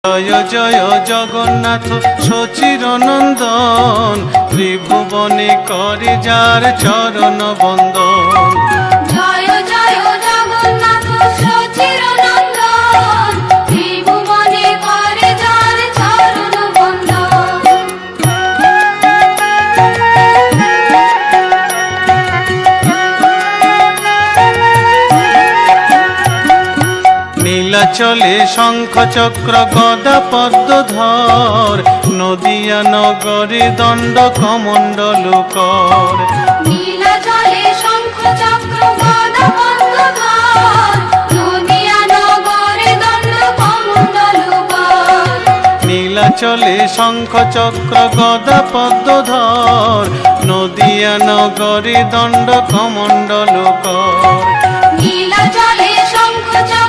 জয় জয় জগন্নাথ সচির নন্দন, ত্রিভুবনে করে যার চরণ বন্দন। জয় জয় জগন্নাথ সচির নন্দন, ত্রিভুবনে করে যার চরণ বন্দন। নীলাচলে শঙ্খ চক্র গদা পদ্মধর, নদিয়া নগরে দণ্ড কমণ্ডল কর। নীলাচলে শঙ্খ চক্র গদা পদ্মধর, নদিয়া নগরে দণ্ড কমণ্ডল কর। নীলাচলে শঙ্খ চক্র গদা পদ্মধর, নদিয়া নগরে দণ্ড কমণ্ডল কর। নীলাচলে শঙ্খ চক্র